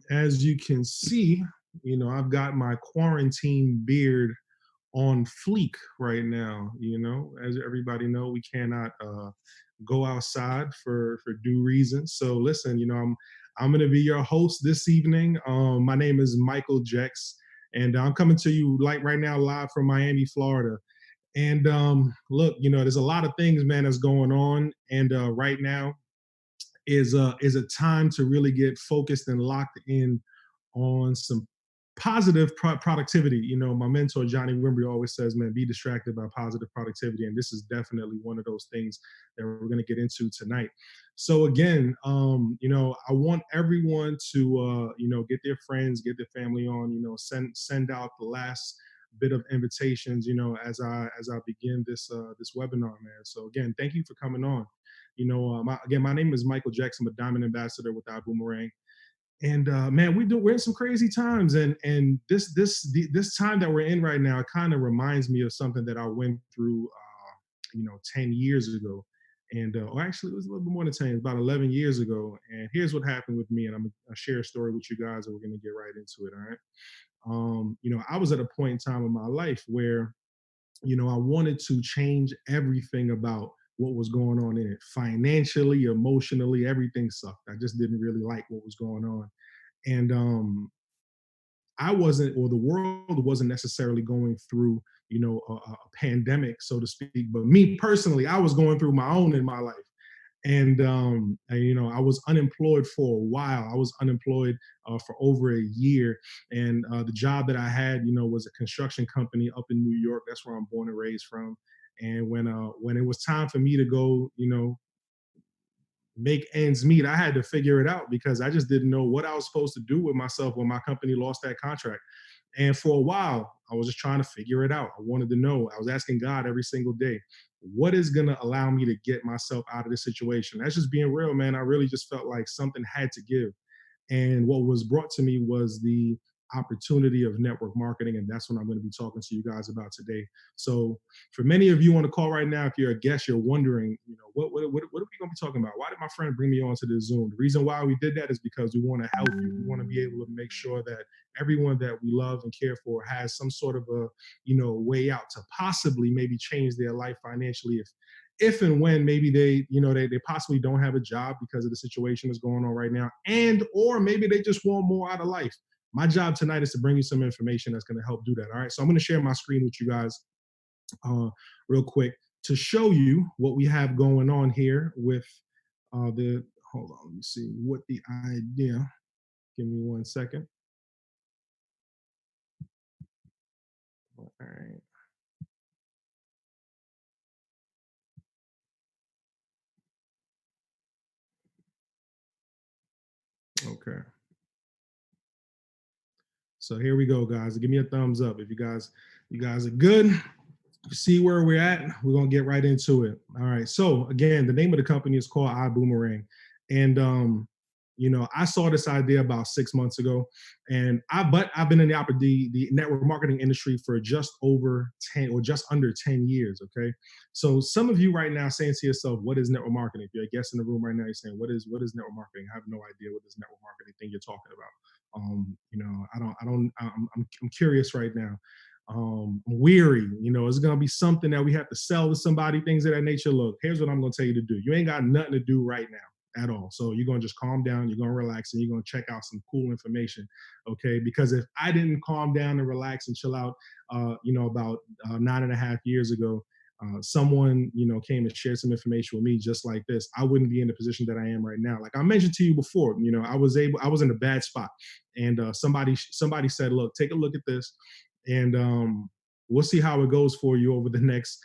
As you can see, I've got my quarantine beard on fleek right now. As everybody know, we cannot go outside for due reasons. So listen, I'm going to be your host this evening. My name is Michael Jex, and I'm coming to you like right now live from Miami, Florida. And look, there's a lot of things, man, that's going on, and right now is a time to really get focused and locked in on some positive productivity. My mentor Johnny Wimbrey always says, "Man, be distracted by positive productivity," and this is definitely one of those things that we're going to get into tonight. So again, I want everyone to get their friends, get their family on. Send out the last bit of invitations. As I begin this webinar, man. So again, thank you for coming on. My name is Michael Jackson. I'm a Diamond Ambassador with ibüümerang. And man, we're in some crazy times, and this time that we're in right now, it kind of reminds me of something that I went through, 10 years ago, and or actually it was a little bit more than 10, about 11 years ago. And here's what happened with me, and I'm gonna share a story with you guys, and we're gonna get right into it. All right. I was at a point in time in my life where I wanted to change everything about what was going on in it financially, emotionally, everything sucked. I just didn't really like what was going on. And I wasn't, or the world wasn't necessarily going through, a pandemic, so to speak. But me personally, I was going through my own in my life. And I was unemployed for a while. I was unemployed for over a year, and the job that I had, was a construction company up in New York. That's where I'm born and raised from. And when it was time for me to go, make ends meet, I had to figure it out because I just didn't know what I was supposed to do with myself when my company lost that contract. And for a while, I was just trying to figure it out. I wanted to know. I was asking God every single day, what is going to allow me to get myself out of this situation? That's just being real, man. I really just felt like something had to give. And what was brought to me was the opportunity of network marketing. And that's what I'm going to be talking to you guys about today. So for many of you on the call right now, if you're a guest, you're wondering, what are we going to be talking about? Why did my friend bring me onto this Zoom? The reason why we did that is because we want to help you. We want to be able to make sure that everyone that we love and care for has some sort of a, way out to possibly maybe change their life financially if and when maybe they possibly don't have a job because of the situation that's going on right now, and or maybe they just want more out of life. My job tonight is to bring you some information that's going to help do that. All right, so I'm going to share my screen with you guys real quick to show you what we have going on here with the hold on, let me see what the idea. Give me 1 second. All right. Okay. So here we go, guys. Give me a thumbs up if you guys are good. You see where we're at. We're gonna get right into it. All right. So again, the name of the company is called ibüümerang, and I saw this idea about 6 months ago, and I've been in the network marketing industry for just over 10 or just under 10 years. Okay. So some of you right now saying to yourself, what is network marketing? If you're a guest in the room right now, you're saying, what is network marketing? I have no idea what this network marketing thing you're talking about. I'm curious right now. Weary, it's gonna be something that we have to sell to somebody, things of that nature. Look, here's what I'm gonna tell you to do. You ain't got nothing to do right now at all. So you're gonna just calm down, you're gonna relax, and you're gonna check out some cool information. Okay. Because if I didn't calm down and relax and chill out, about 9.5 years ago, someone came and shared some information with me just like this, I wouldn't be in the position that I am right now. Like I mentioned to you before, I was in a bad spot, and somebody said, look, take a look at this, and we'll see how it goes for you over the next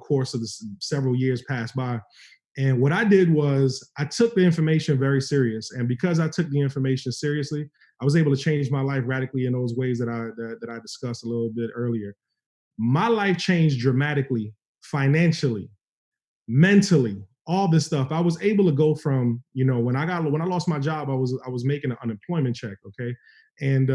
course of the several years pass by. And what I did was I took the information very serious, and because I took the information seriously, I was able to change my life radically in those ways that I discussed a little bit earlier. My life changed dramatically, financially, mentally, all this stuff. I was able to go from, when I lost my job, I was making an unemployment check, okay? And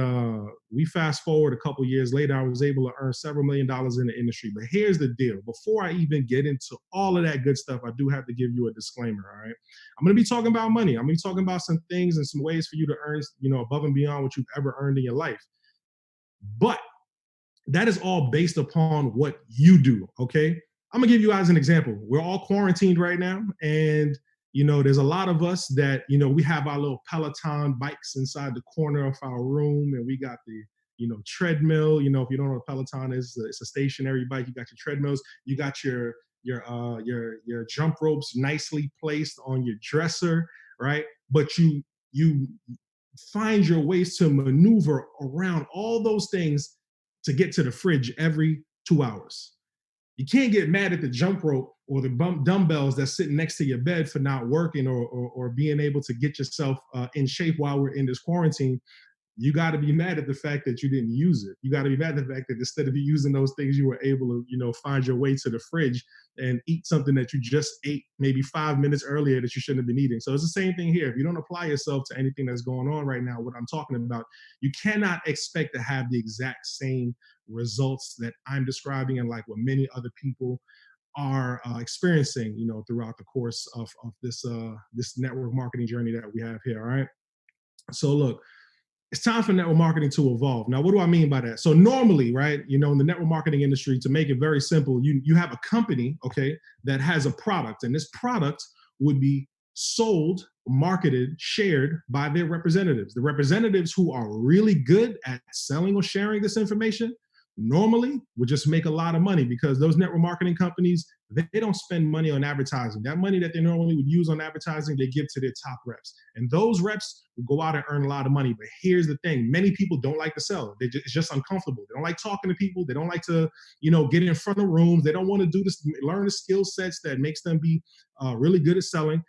we fast forward a couple years later, I was able to earn several $1 million in the industry. But here's the deal. Before I even get into all of that good stuff, I do have to give you a disclaimer, all right? I'm going to be talking about money. I'm going to be talking about some things and some ways for you to earn, above and beyond what you've ever earned in your life. But that is all based upon what you do. Okay. I'm gonna give you guys an example. We're all quarantined right now, and there's a lot of us that we have our little Peloton bikes inside the corner of our room, and we got the treadmill. If you don't know what Peloton is, it's a stationary bike. You got your treadmills, you got your jump ropes nicely placed on your dresser, right? But you find your ways to maneuver around all those things to get to the fridge every 2 hours. You can't get mad at the jump rope or the dumbbells that's sitting next to your bed for not working, or being able to get yourself in shape while we're in this quarantine. You got to be mad at the fact that you didn't use it. You got to be mad at the fact that instead of you using those things, you were able to, find your way to the fridge and eat something that you just ate maybe 5 minutes earlier that you shouldn't have been eating. So it's the same thing here. If you don't apply yourself to anything that's going on right now, what I'm talking about, you cannot expect to have the exact same results that I'm describing and like what many other people are experiencing, throughout the course of this network marketing journey that we have here. All right. So look, it's time for network marketing to evolve. Now, what do I mean by that? So normally, right, in the network marketing industry, to make it very simple, you have a company, okay, that has a product, and this product would be sold, marketed, shared by their representatives. The representatives who are really good at selling or sharing this information normally would just make a lot of money, because those network marketing companies, they don't spend money on advertising. That money that they normally would use on advertising, they give to their top reps. And those reps will go out and earn a lot of money. But here's the thing. Many people don't like to sell. It's just uncomfortable. They don't like talking to people. They don't like to, get in front of rooms. They don't want to do this, learn the skill sets that makes them be really good at selling.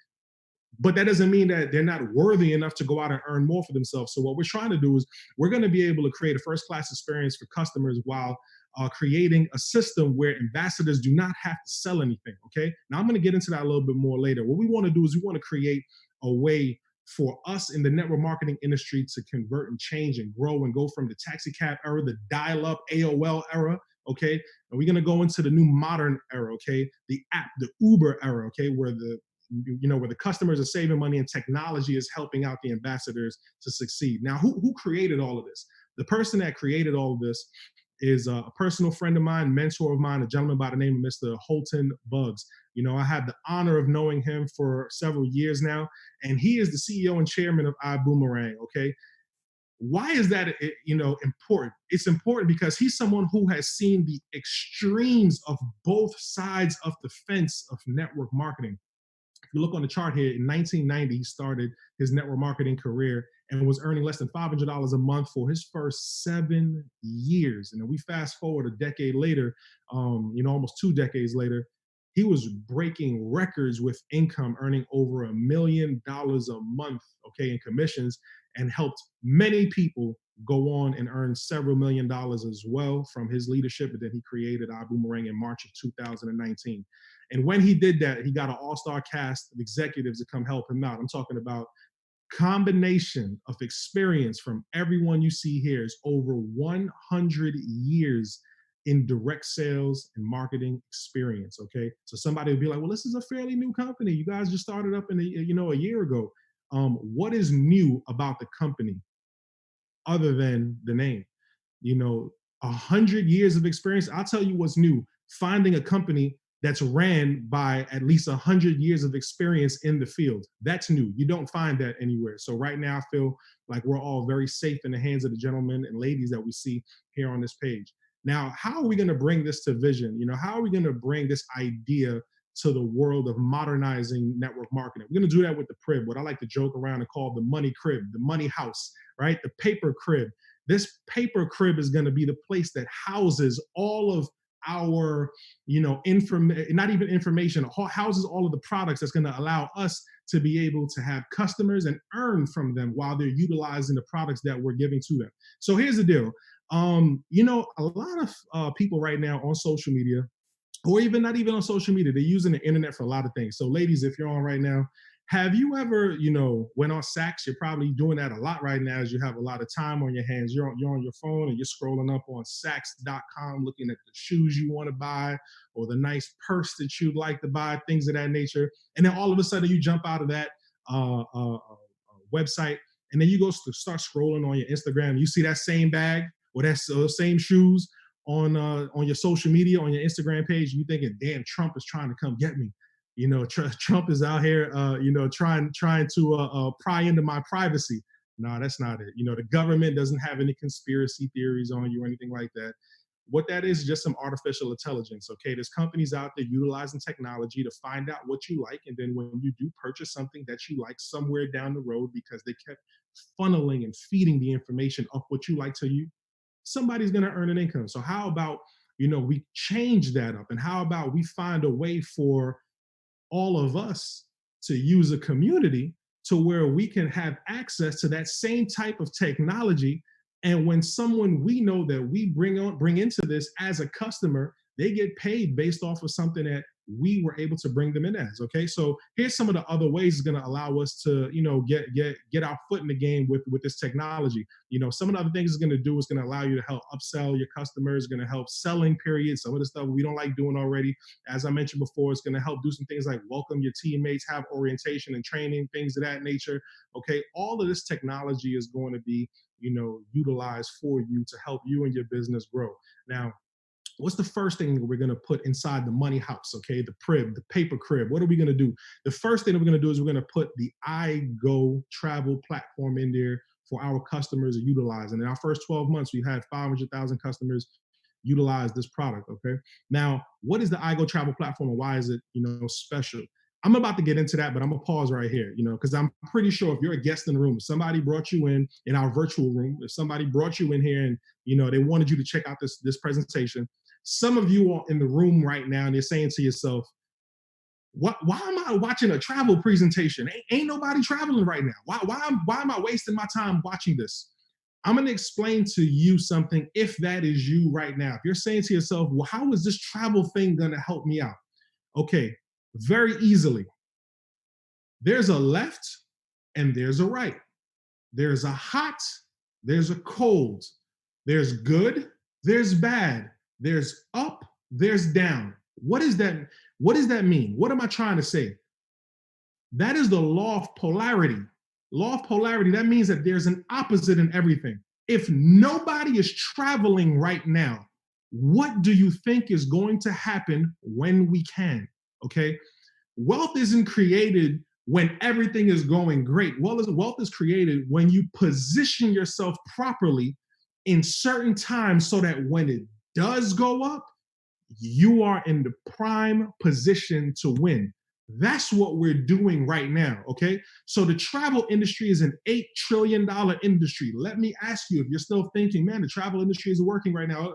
But that doesn't mean that they're not worthy enough to go out and earn more for themselves. So what we're trying to do is we're going to be able to create a first-class experience for customers while creating a system where ambassadors do not have to sell anything. Okay. Now I'm going to get into that a little bit more later. What we want to do is we want to create a way for us in the network marketing industry to convert and change and grow and go from the taxi cab era, the dial-up AOL era, okay, and we're going to go into the new modern era, okay, the app, the Uber era, okay, where the customers are saving money and technology is helping out the ambassadors to succeed. Now, who created all of this? The person that created all of this is a personal friend of mine, mentor of mine, a gentleman by the name of Mr. Holton Buggs. I had the honor of knowing him for several years now, and he is the CEO and chairman of ibüümerang. Okay, why is that important? It's important because he's someone who has seen the extremes of both sides of the fence of network marketing. If you look on the chart here, in 1990, he started his network marketing career and was earning less than $500 a month for his first 7 years. And then we fast forward a decade later, almost 2 decades later, he was breaking records with income, earning over $1 million a month, okay, in commissions, and helped many people go on and earn several $1 million as well from his leadership. And then he created ibüümerang in March of 2019. And when he did that, he got an all-star cast of executives to come help him out. I'm talking about combination of experience from everyone you see here is over 100 years in direct sales and marketing experience. Okay, so somebody would be like, "Well, this is a fairly new company. You guys just started up in a year ago. What is new about the company other than the name? 100 years of experience. I'll tell you what's new. Finding a company that's ran by at least 100 years of experience in the field. That's new. You don't find that anywhere. So right now, I feel like we're all very safe in the hands of the gentlemen and ladies that we see here on this page. Now, how are we going to bring this to vision? How are we going to bring this idea to the world of modernizing network marketing? We're going to do that with the crib, what I like to joke around and call the money crib, the money house, right? The paper crib. This paper crib is going to be the place that houses all of our, not even information, houses all of the products that's going to allow us to be able to have customers and earn from them while they're utilizing the products that we're giving to them. So here's the deal. A lot of people right now on social media, or even not even on social media. They're using the internet for a lot of things. So, ladies, if you're on right now, have you ever, went on Saks? You're probably doing that a lot right now as you have a lot of time on your hands. You're on your phone and you're scrolling up on Saks.com looking at the shoes you want to buy or the nice purse that you'd like to buy, things of that nature. And then all of a sudden you jump out of that website and then you go to start scrolling on your Instagram. You see that same bag or that same shoes on your social media, on your Instagram page. You thinking, damn, Trump is trying to come get me. Trump is out here, trying to pry into my privacy. No, that's not it. The government doesn't have any conspiracy theories on you or anything like that. What that is just some artificial intelligence. Okay, there's companies out there utilizing technology to find out what you like, and then when you do purchase something that you like somewhere down the road, because they kept funneling and feeding the information of what you like to you, somebody's going to earn an income. So how about we change that up, and how about we find a way for all of us to use a community to where we can have access to that same type of technology. And when someone we know that we bring into this as a customer, they get paid based off of something that we were able to bring them in as. Okay, so here's some of the other ways it's going to allow us to get our foot in the game with this technology. Some of the other things it's going to do is going to allow you to help upsell your customers, going to help selling periods, some of the stuff we don't like doing already. As I mentioned before, it's going to help do some things like welcome your teammates, have orientation and training, things of that nature. Okay, all of this technology is going to be utilized for you to help you and your business grow. Now, what's the first thing that we're going to put inside the money house? Okay, the crib, the paper crib. What are we going to do? The first thing that we're going to do is we're going to put the iGo travel platform in there for our customers to utilize. And in our first 12 months, we've had 500,000 customers utilize this product. Okay, now what is the iGo travel platform and why is it special? I'm about to get into that, but I'm gonna pause right here, because I'm pretty sure if you're a guest in the room, if somebody brought you in our virtual room, if somebody brought you in here and they wanted you to check out this presentation, some of you are in the room right now and you're saying to yourself, why am I watching a travel presentation? Ain't nobody traveling right now. Why am I wasting my time watching this? I'm going to explain to you something if that is you right now. If you're saying to yourself, well, how is this travel thing going to help me out? Okay, very easily. There's a left and there's a right. There's a hot, there's a cold. There's good, there's bad. There's up, there's down. What does that mean? What am I trying to say? That is the law of polarity. Law of polarity, that means that there's an opposite in everything. If nobody is traveling right now, what do you think is going to happen when we can? Okay. Wealth isn't created when everything is going great. Wealth is created when you position yourself properly in certain times so that when it does go up, you are in the prime position to win. That's what we're doing right now, okay? So the travel industry is an $8 trillion industry. Let me ask you, if you're still thinking, man, the travel industry is working right now,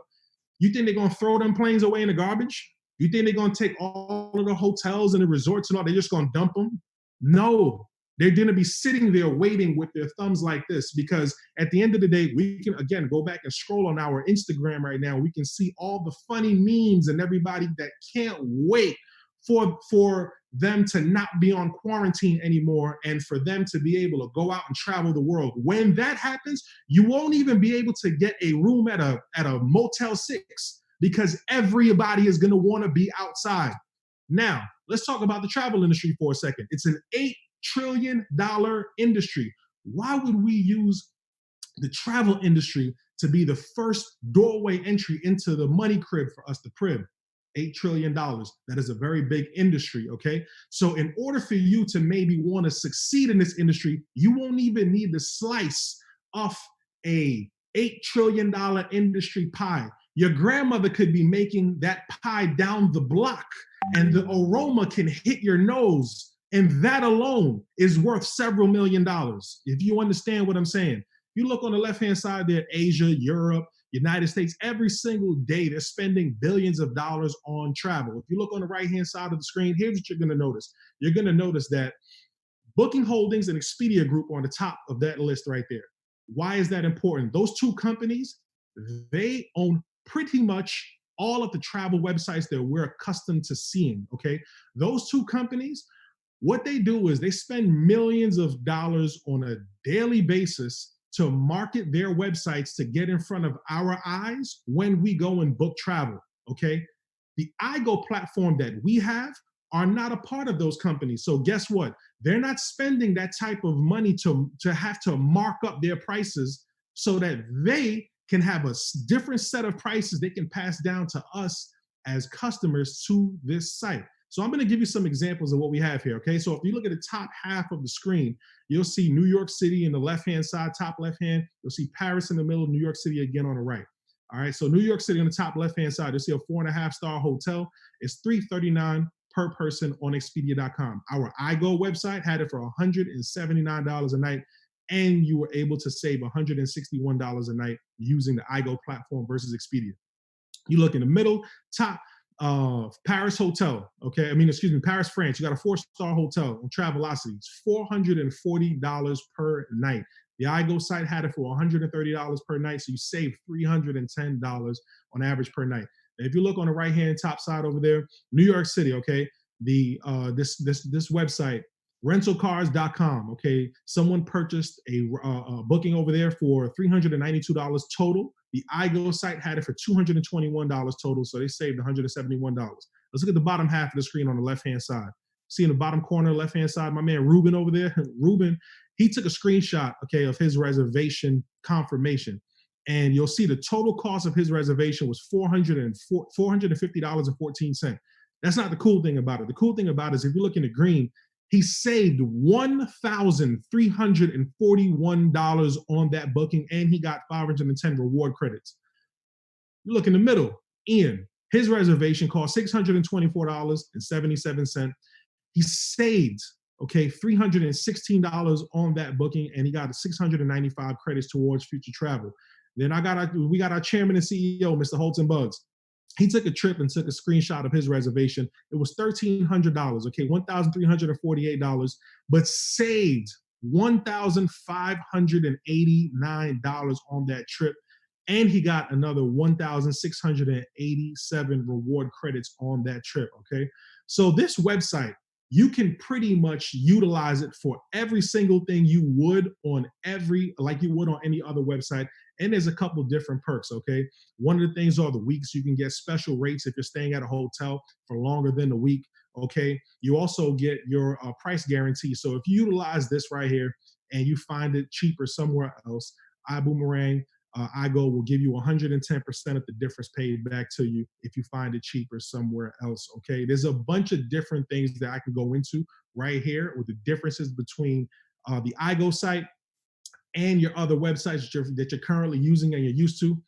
you think they're gonna throw them planes away in the garbage? You think they're gonna take all of the hotels and the resorts and all, they're just gonna dump them? No, they're gonna be sitting there waiting with their thumbs like this, because at the end of the day, we can, again, go back and scroll on our Instagram right now. We can see all the funny memes and everybody that can't wait for them to not be on quarantine anymore and for them to be able to go out and travel the world. When that happens, you won't even be able to get a room at a Motel 6 because everybody is going to want to be outside. Now, let's talk about the travel industry for a second. It's an $8 trillion industry. Why would we use the travel industry to be the first doorway entry into the money crib for us, the crib? $8 trillion. That is a very big industry, okay? So in order for you to maybe want to succeed in this industry, you won't even need to slice off a $8 trillion industry pie. Your grandmother could be making that pie down the block and the aroma can hit your nose, and that alone is worth several $million, if you understand what I'm saying. You look on the left-hand side there, Asia, Europe, United States, every single day they're spending billions of dollars on travel. If you look on the right-hand side of the screen, here's what you're going to notice. You're going to notice that Booking Holdings and Expedia Group are on the top of that list right there. Why is that important? Those two companies, they own pretty much all of the travel websites that we're accustomed to seeing, okay? Those two companies, what they do is they spend millions of dollars on a daily basis to market their websites to get in front of our eyes when we go and book travel, okay? The iGo platform that we have are not a part of those companies. So guess what? They're not spending that type of money to have to mark up their prices so that they can have a different set of prices they can pass down to us as customers to this site. So I'm going to give you some examples of what we have here. Okay, so if you look at the top half of the screen, you'll see New York City in the left-hand side, top left hand. You'll see Paris in the middle, New York City again on the right. All right, so New York City on the top left-hand side, you'll see a 4.5-star hotel. It's $339 per person on Expedia.com. Our iGo website had it for $179 a night, and you were able to save $161 a night using the iGo platform versus Expedia. You look in the middle, top, Paris hotel, okay? Paris, France. You got a 4-star hotel on Travelocity. It's $440 per night. The iGo site had it for $130 per night, so you save $310 on average per night. And if you look on the right-hand top side over there, New York City, okay? This website, rentalcars.com, okay? Someone purchased a booking over there for $392 total. The iGo site had it for $221 total, so they saved $171. Let's look at the bottom half of the screen on the left-hand side. See in the bottom corner, left-hand side, my man Ruben over there. Ruben, he took a screenshot, okay, of his reservation confirmation. And you'll see the total cost of his reservation was $450.14. That's not the cool thing about it. The cool thing about it is if you look in the green, he saved $1,341 on that booking, and he got 510 reward credits. You look in the middle, Ian, his reservation cost $624.77. He saved, okay, $316 on that booking, and he got 695 credits towards future travel. Then we got our chairman and CEO, Mr. Holton Bugs. He took a trip and took a screenshot of his reservation. It was $1,300, okay, $1,348, but saved $1,589 on that trip. And he got another 1,687 reward credits on that trip, okay? So this website, you can pretty much utilize it for every single thing you would on like you would on any other website. And there's a couple different perks, okay? One of the things are the weeks. You can get special rates if you're staying at a hotel for longer than a week, okay? You also get your price guarantee. So if you utilize this right here and you find it cheaper somewhere else, iboomerang, iGo will give you 110% of the difference paid back to you if you find it cheaper somewhere else, okay? There's a bunch of different things that I can go into right here with the differences between the iGo site and your other websites that you're currently using and you're used to.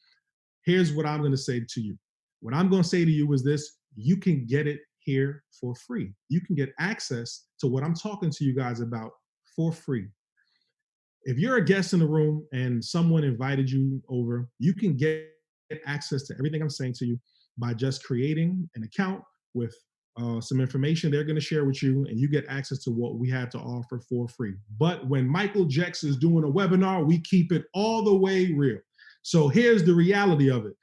Here's what I'm going to say to you. What I'm going to say to you is this: you can get it here for free. You can get access to what I'm talking to you guys about for free. If you're a guest in the room and someone invited you over, you can get access to everything I'm saying to you by just creating an account with some information they're going to share with you, and you get access to what we have to offer for free. But when Michael Jex is doing a webinar, we keep it all the way real. So here's the reality of it.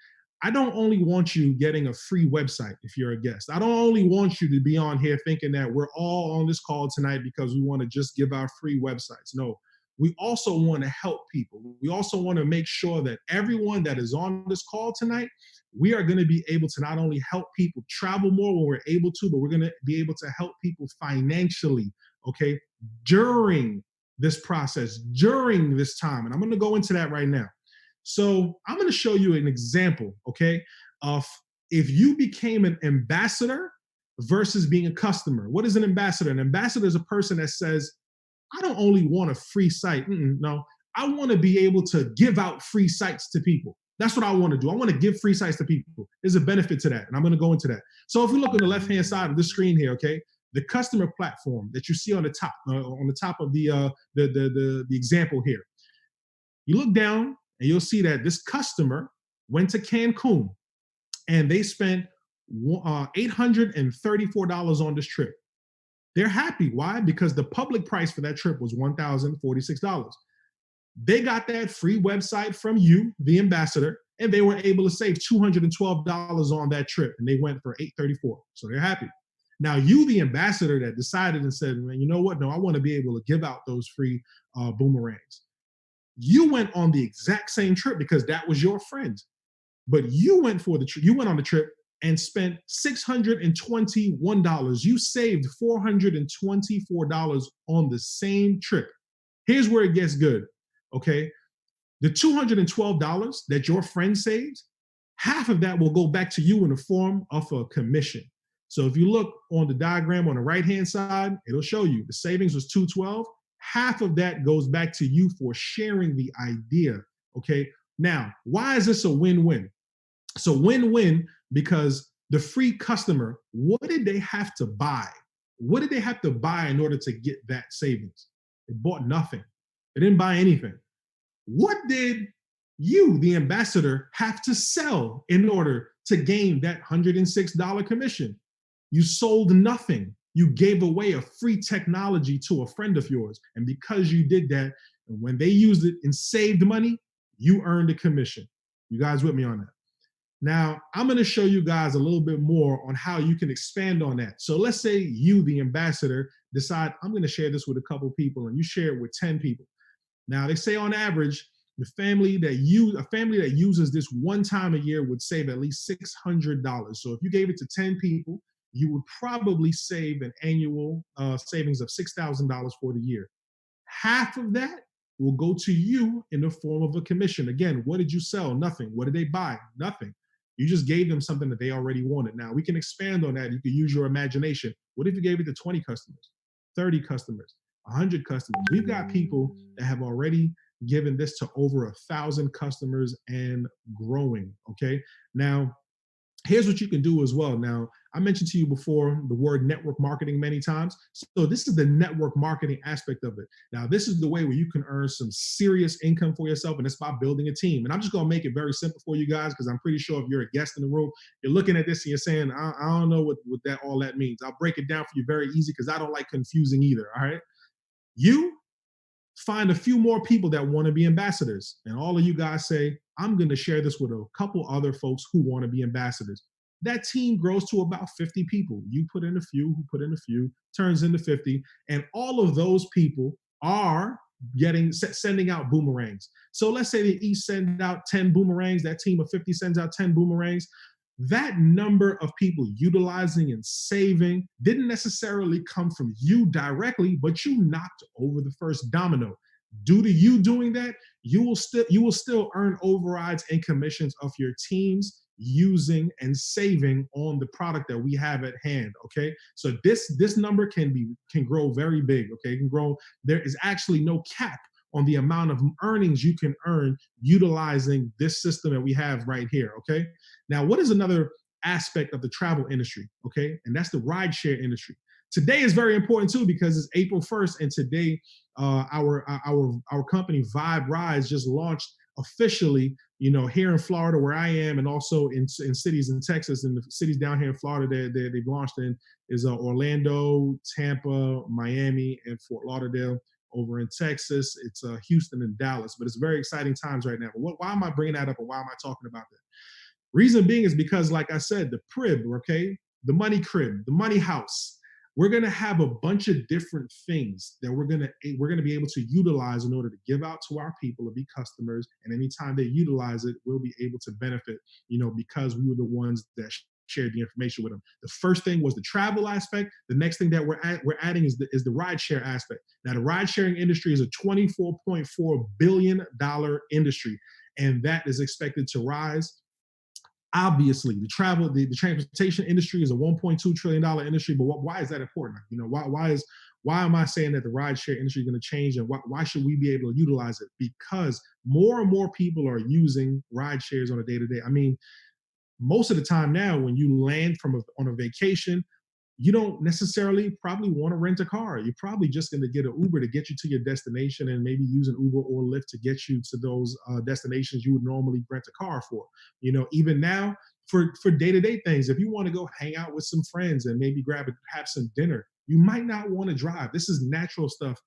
I don't only want you getting a free website if you're a guest. I don't only want you to be on here thinking that we're all on this call tonight because we want to just give our free websites. No, we also want to help people. We also want to make sure that everyone that is on this call tonight, we are going to be able to not only help people travel more when we're able to, but we're going to be able to help people financially, okay, during this process, during this time. And I'm going to go into that right now. So I'm going to show you an example, okay, of if you became an ambassador versus being a customer. What is an ambassador? An ambassador is a person that says, I don't only want a free site. No, I want to be able to give out free sites to people. That's what I want to do. I want to give free sites to people. There's a benefit to that, and I'm going to go into that. So if you look on the left-hand side of the screen here, okay, the customer platform that you see on the top of the example here, you look down and you'll see that this customer went to Cancun and they spent $834 on this trip. They're happy. Why? Because the public price for that trip was $1,046. They got that free website from you, the ambassador. and they were able to save $212 on that trip, and they went for 834. So they're happy. Now, you, the ambassador that decided and said, man, you know what? No, I want to be able to give out those free boomerangs. You went on the exact same trip because that was your friend, but you went for the trip. You went on the trip and spent $621. You saved $424 on the same trip. Here's where it gets good. Okay, the $212 that your friend saved, half of that will go back to you in the form of a commission. So if you look on the diagram on the right-hand side, it'll show you the savings was 212. Half of that goes back to you for sharing the idea. Okay. Now, why is this a win-win? It's a win-win because the free customer, what did they have to buy? What did they have to buy in order to get that savings? They bought nothing. They didn't buy anything. What did you, the ambassador, have to sell in order to gain that $106 commission? You sold nothing. You gave away a free technology to a friend of yours. And because you did that, and when they used it and saved money, you earned a commission. You guys with me on that? Now, I'm going to show you guys a little bit more on how you can expand on that. So let's say you, the ambassador, decide, I'm going to share this with a couple people, and you share it with 10 people. Now, they say on average, a family that uses this one time a year would save at least $600. So if you gave it to 10 people, you would probably save an annual savings of $6,000 for the year. Half of that will go to you in the form of a commission. Again, what did you sell? Nothing. What did they buy? Nothing. You just gave them something that they already wanted. Now, we can expand on that. You can use your imagination. What if you gave it to 20 customers, 30 customers, 100 customers? We've got people that have already given this to over 1,000 customers and growing. Okay. Now, here's what you can do as well. Now, I mentioned to you before the word network marketing many times. So this is the network marketing aspect of it. Now, this is the way where you can earn some serious income for yourself, and it's by building a team. And I'm just going to make it very simple for you guys, because I'm pretty sure if you're a guest in the room, you're looking at this and you're saying, I don't know what that all that means. I'll break it down for you very easy, because I don't like confusing either. All right. You find a few more people that want to be ambassadors. And all of you guys say, I'm going to share this with a couple other folks who want to be ambassadors. That team grows to about 50 people. You put in a few, who put in a few, turns into 50. And all of those people are sending out boomerangs. So let's say they each send out 10 boomerangs. That team of 50 sends out 10 boomerangs. That number of people utilizing and saving didn't necessarily come from you directly, but you knocked over the first domino. Due to you doing that, you will still earn overrides and commissions of your teams using and saving on the product that we have at hand. Okay, so this number can grow very big. Okay, it can grow. There is actually no cap on the amount of earnings you can earn utilizing this system that we have right here. Okay. Now, what is another aspect of the travel industry? Okay. And that's the rideshare industry. Today is very important too, because it's April 1st, and today our company Vibe Rides just launched officially, here in Florida where I am, and also in cities in Texas, and the cities down here in Florida they've launched in is Orlando, Tampa, Miami, and Fort Lauderdale. Over in Texas, it's Houston and Dallas, but it's very exciting times right now. But why am I bringing that up, and why am I talking about that? Reason being is because, like I said, the crib, okay, the money crib, the money house, we're gonna have a bunch of different things that we're gonna be able to utilize in order to give out to our people, to be customers, and anytime they utilize it, we'll be able to benefit, because we were the ones that shared the information with them. The first thing was the travel aspect. The next thing that we're adding is the ride share aspect. Now, the ride sharing industry is a $24.4 billion industry, and that is expected to rise. Obviously, the transportation industry is a $1.2 trillion industry, but why is that important? Why am I saying that the ride share industry is going to change, and why should we be able to utilize it? Because more and more people are using ride shares on a day-to-day. I mean, most of the time now, when you land on a vacation, you don't necessarily probably want to rent a car. You're probably just going to get an Uber to get you to your destination, and maybe use an Uber or Lyft to get you to those destinations you would normally rent a car for. Even now, for day-to-day things, if you want to go hang out with some friends and maybe have some dinner, you might not want to drive. This is natural stuff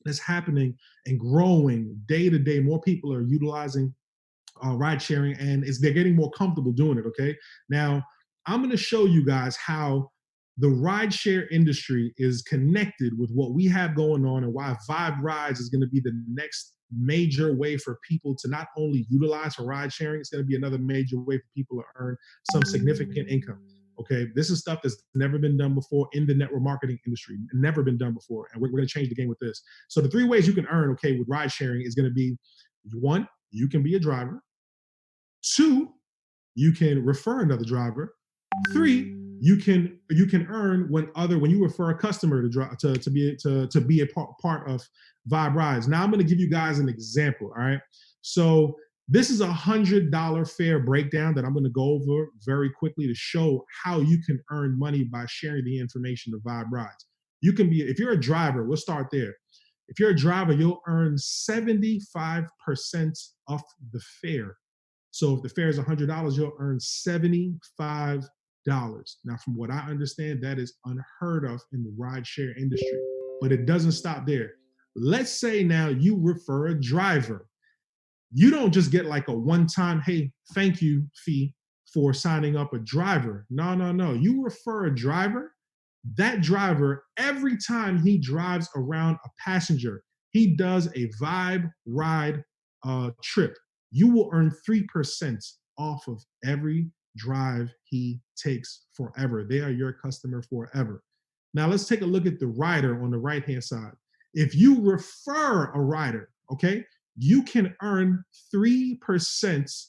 that's happening and growing day to day. More people are utilizing ride sharing, and they're getting more comfortable doing it. Okay, now I'm going to show you guys how the ride share industry is connected with what we have going on, and why Vibe Rides is going to be the next major way for people to not only utilize for ride sharing, it's going to be another major way for people to earn some significant income. Okay, this is stuff that's never been done before in the network marketing industry, never been done before, and we're going to change the game with this. So the three ways you can earn, okay, with ride sharing is going to be: one, you can be a driver; two, you can refer another driver; three, you can earn when you refer a customer to drive to be a part of Vibe Rides. Now I'm going to give you guys an example. All right, so this is $100 fare breakdown that I'm going to go over very quickly to show how you can earn money by sharing the information to Vibe Rides. You can be, if you're a driver, we'll start there. If you're a driver, you'll earn 75% off the fare. So if the fare is $100, you'll earn $75. Now, from what I understand, that is unheard of in the rideshare industry. But it doesn't stop there. Let's say now you refer a driver. You don't just get like a one-time, hey, thank you fee for signing up a driver. No, no, no. You refer a driver, that driver, every time he drives around a passenger, he does a Vibe Ride trip. You will earn 3% off of every drive he takes forever. They are your customer forever. Now let's take a look at the rider on the right-hand side. If you refer a rider, okay, you can earn 3%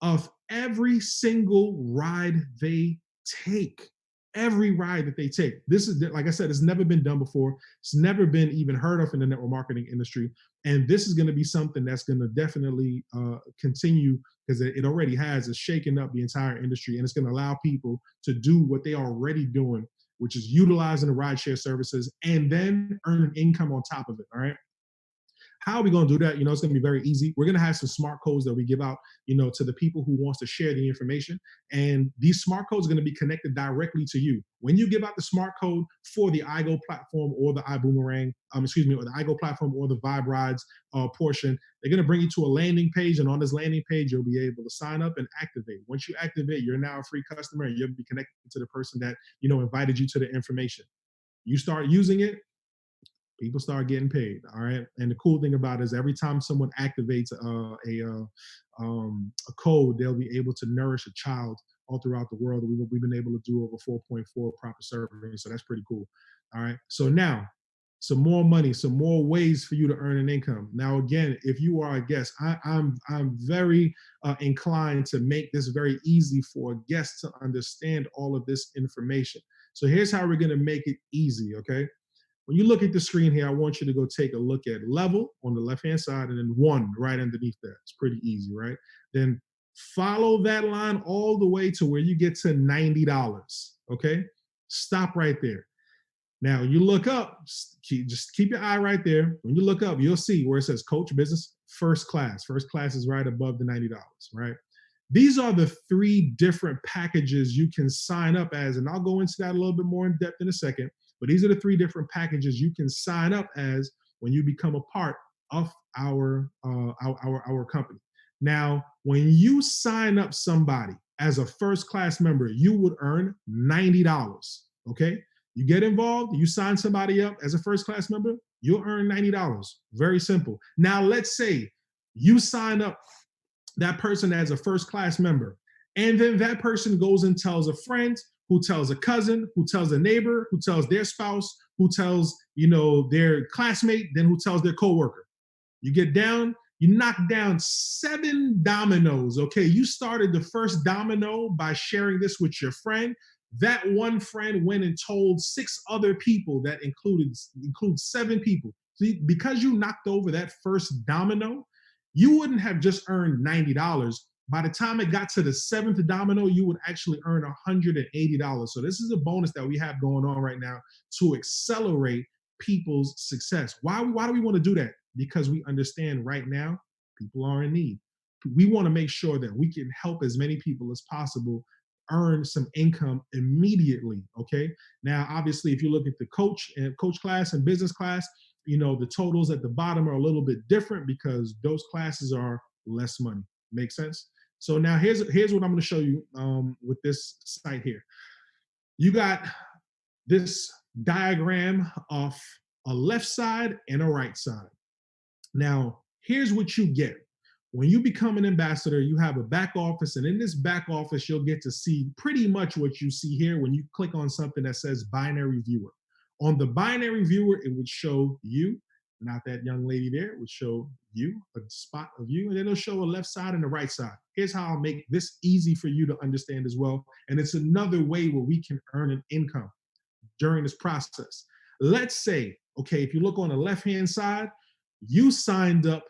of every single ride they take. Every ride that they take. This is, like I said, it's never been done before. It's never been even heard of in the network marketing industry. And this is going to be something that's going to definitely continue, because it already has. It's shaken up the entire industry, and it's going to allow people to do what they are already doing, which is utilizing the rideshare services and then earn income on top of it. All right. How are we going to do that? It's going to be very easy. We're going to have some smart codes that we give out, to the people who wants to share the information. And these smart codes are going to be connected directly to you. When you give out the smart code for the iGo platform or the iboomerang, or the iGo platform or the Vibe Rides portion, they're going to bring you to a landing page. And on this landing page, you'll be able to sign up and activate. Once you activate, you're now a free customer, and you'll be connected to the person that, invited you to the information. You start using it, people start getting paid. All right. And the cool thing about it is every time someone activates a code, they'll be able to nourish a child all throughout the world. We've been able to do over 4.4 proper serving. So that's pretty cool. All right. So now, some more money, some more ways for you to earn an income. Now, again, if you are a guest, I'm very inclined to make this very easy for a guest to understand all of this information. So here's how we're going to make it easy. Okay. When you look at the screen here, I want you to go take a look at level on the left-hand side, and then one right underneath that. It's pretty easy, right? Then follow that line all the way to where you get to $90, okay? Stop right there. Now, you look up, just keep your eye right there. When you look up, you'll see where it says Coach Business First Class. First Class is right above the $90, right? These are the three different packages you can sign up as, and I'll go into that a little bit more in depth in a second. But these are the three different packages you can sign up as when you become a part of our company. Now, when you sign up somebody as a first class member, you would earn $90. Okay, you get involved, you sign somebody up as a first class member, you'll earn $90. Very simple. Now, let's say you sign up that person as a first class member, and then that person goes and tells a friend, who tells a cousin, who tells a neighbor, who tells their spouse, who tells, their classmate, then who tells their coworker. You get down, you knock down 7 dominoes, okay? You started the first domino by sharing this with your friend. That one friend went and told 6 other people that includes 7 people. See, because you knocked over that first domino, you wouldn't have just earned $90. By the time it got to the 7th domino, you would actually earn $180. So this is a bonus that we have going on right now to accelerate people's success. Why do we want to do that? Because we understand right now people are in need. We want to make sure that we can help as many people as possible earn some income immediately. Okay. Now, obviously, if you look at the coach class and business class, the totals at the bottom are a little bit different because those classes are less money. Make sense? So now here's what I'm going to show you with this site here. You got this diagram of a left side and a right side. Now, here's what you get. When you become an ambassador, you have a back office, and in this back office, you'll get to see pretty much what you see here when you click on something that says binary viewer. On the binary viewer, it would show you, not that young lady there, it would show you, a spot of you, and then it'll show a left side and a right side. Here's how I'll make this easy for you to understand as well. And it's another way where we can earn an income during this process. Let's say, okay, if you look on the left-hand side, you signed up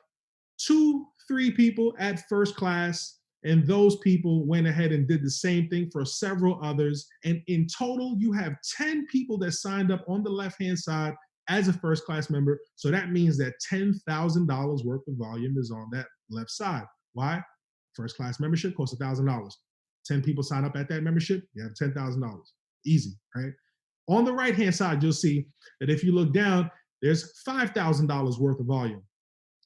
2, 3 people at first class, and those people went ahead and did the same thing for several others. And in total, you have 10 people that signed up on the left-hand side as a first class member. So that means that $10,000 worth of volume is on that left side. Why? First class membership costs $1,000. 10 people sign up at that membership, you have $10,000. Easy, right? On the right-hand side, you'll see that if you look down, there's $5,000 worth of volume.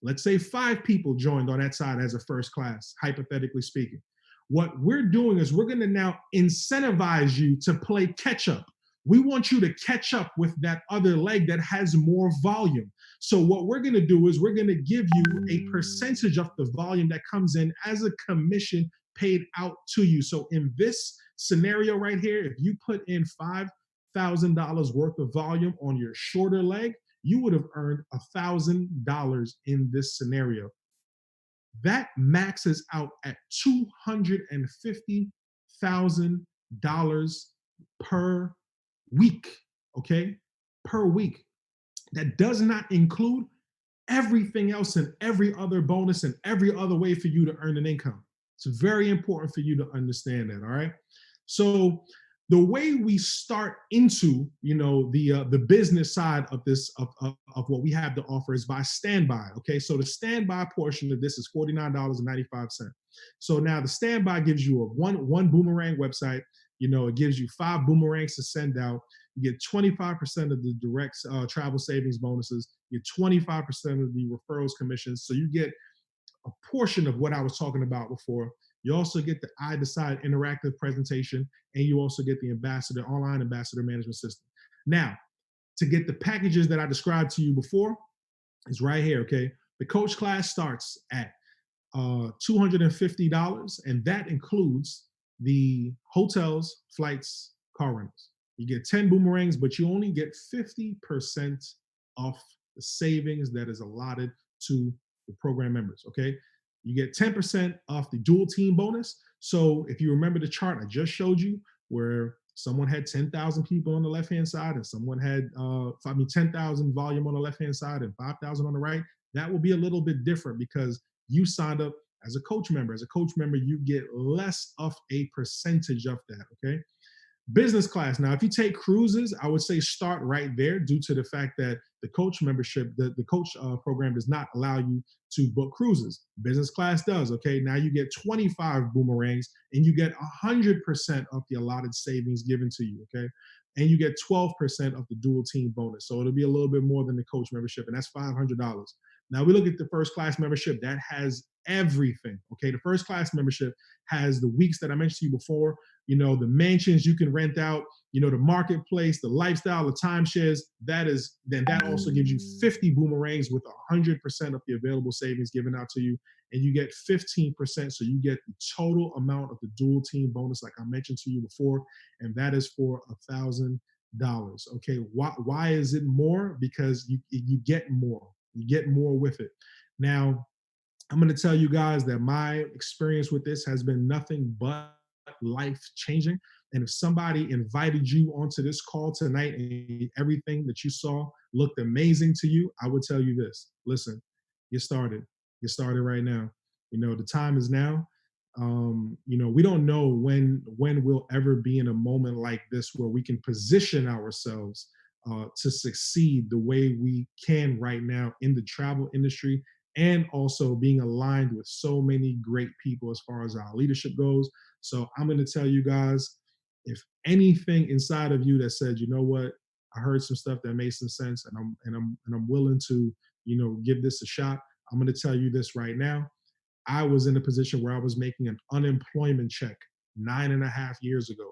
Let's say 5 people joined on that side as a first class, hypothetically speaking. What we're doing is we're going to now incentivize you to play catch up. We want you to catch up with that other leg that has more volume. So what we're going to do is we're going to give you a percentage of the volume that comes in as a commission paid out to you. So in this scenario right here, if you put in $5,000 worth of volume on your shorter leg, you would have earned $1,000 in this scenario. That maxes out at $250,000 per week, okay? Per week. That does not include everything else and every other bonus and every other way for you to earn an income. It's very important for you to understand that, all right? So the way we start into the business side of this of what we have to offer is by standby. Okay, so the standby portion of this is $49.95. So now the standby gives you a one boomerang website. It gives you 5 boomerangs to send out. You get 25% of the direct travel savings bonuses. You get 25% of the referrals commissions. So you get a portion of what I was talking about before. You also get the I Decide interactive presentation, and you also get the online ambassador management system. Now, to get the packages that I described to you before, is right here, okay? The coach class starts at $250, and that includes the hotels, flights, car rentals. You get 10 boomerangs, but you only get 50% of the savings that is allotted to the program members, okay? You get 10% off the dual team bonus. So if you remember the chart I just showed you, where someone had 10,000 people on the left-hand side and someone had 10,000 volume on the left-hand side and 5,000 on the right, that will be a little bit different because you signed up as a coach member. As a coach member, you get less of a percentage of that, okay? Business class. Now, if you take cruises, I would say start right there due to the fact that the coach membership, the coach program does not allow you to book cruises. Business class does, okay? Now you get 25 boomerangs and you get 100% of the allotted savings given to you, okay? And you get 12% of the dual team bonus. So it'll be a little bit more than the coach membership, and that's $500. Now we look at the first class membership that has everything, okay? The first class membership has the weeks that I mentioned to you before, the mansions you can rent out, the marketplace, the lifestyle, the timeshares. That also gives you 50 boomerangs with 100% of the available savings given out to you. And you get 15%. So you get the total amount of the dual team bonus, like I mentioned to you before. And that is for $1,000. Okay. Why is it more? Because you get more. You get more with it. Now, I'm going to tell you guys that my experience with this has been nothing but life changing. And if somebody invited you onto this call tonight and everything that you saw looked amazing to you, I would tell you this: listen, get started. Get started right now. The time is now. We don't know when we'll ever be in a moment like this where we can position ourselves to succeed the way we can right now in the travel industry, and also being aligned with so many great people as far as our leadership goes. So I'm going to tell you guys, if anything inside of you that said, you know what, I heard some stuff that made some sense, and I'm willing to, give this a shot. I'm going to tell you this right now. I was in a position where I was making an unemployment check 9.5 years ago.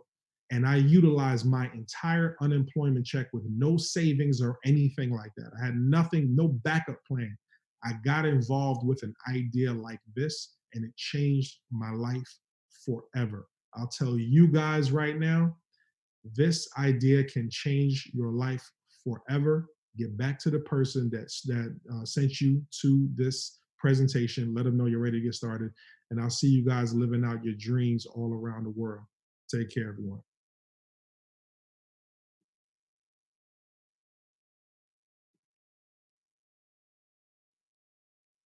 And I utilized my entire unemployment check with no savings or anything like that. I had nothing, no backup plan. I got involved with an idea like this, and it changed my life forever. I'll tell you guys right now, this idea can change your life forever. Get back to the person that sent you to this presentation. Let them know you're ready to get started. And I'll see you guys living out your dreams all around the world. Take care, everyone.